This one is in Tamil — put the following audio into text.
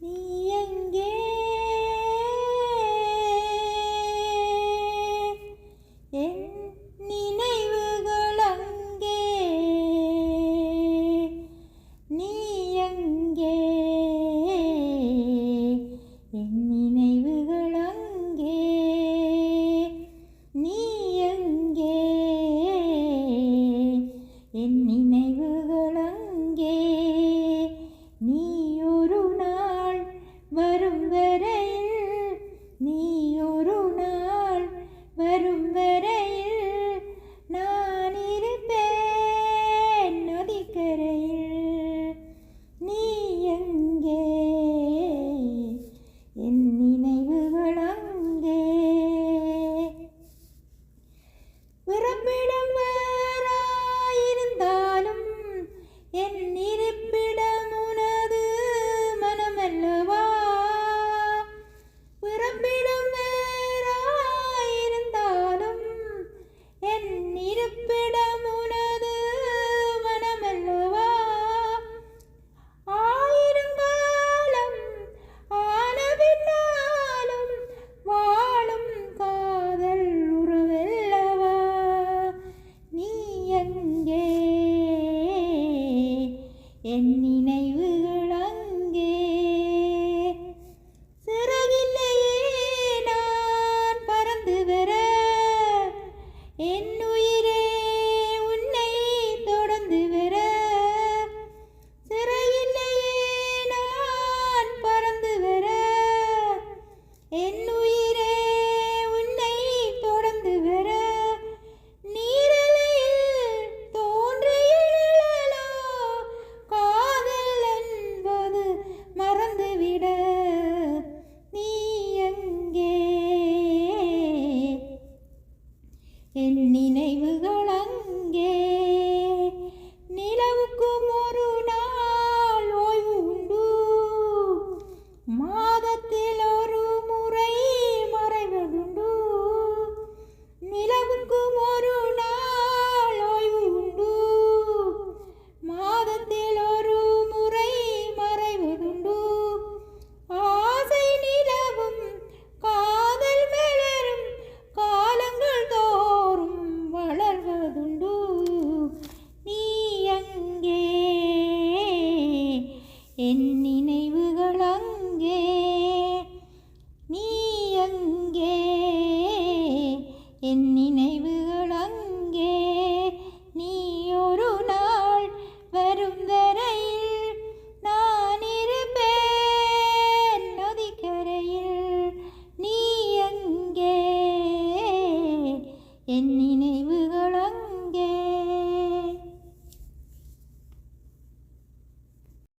நீ எங்கே என் நினைவுகள் அங்கே நீ எங்கே என் நினைவுகள் அங்கே நீ எங்கே என் நினைவுகள் அங்கே நீ ஒரு நாள் வரும் வரையில் நீ ஒரு நாள் வரும் வரையில் நான் இருப்பேன் நதிக்கரையில் நீ எங்கே என் நினைவுகள் அங்கே பிறப்பிடம் வேறாயிருந்தாலும் என் இருப்பிடம் உனது மனமல்லவா பிறப்பிடம் வேறாயிருந்தாலும் என் இருப்பிடம் உனது மனமல்லவா ஆயிரங்காலம் ஆன பின்னாலும் வாழும் காதல் உறவல்லவா நீ எங்கே என் நினைவுகள் அங்கே சிறகில்லையே நான் பறந்து வர என் உயிரே உன்னை தொடர்ந்து வர சிறகில்லையே நான் பறந்து வர என் உயிரே உன்னை தொடர்ந்து வர நீரலையில் தோன்றிய நிழலோ காதல் என்பது மறந்துவிட நீ எங்கே என் நினைவுகள் அங்கே நிலவுக்கும் ஒரு நாள் ஓய்வு உண்டு மாதத்தில் ஒரு முறை மறைவதுண்டு நிலவுக்கும் ஒரு நாள் ஓய்வு உண்டு மாதத்தில் ஒரு முறை மறைவதுண்டு ஆசை நிலவும் காதல் மலரும் காலங்கள் தோறும் வளர்வதுண்டு நீ எங்கே என் நினைவுகள் அங்கே நீ எங்கே என் நினைவுகள் அங்கே நீ ஒரு நாள் வரும் வரையில் நான் இருப்பேன் நதிக்கரையில் நீ எங்கே என்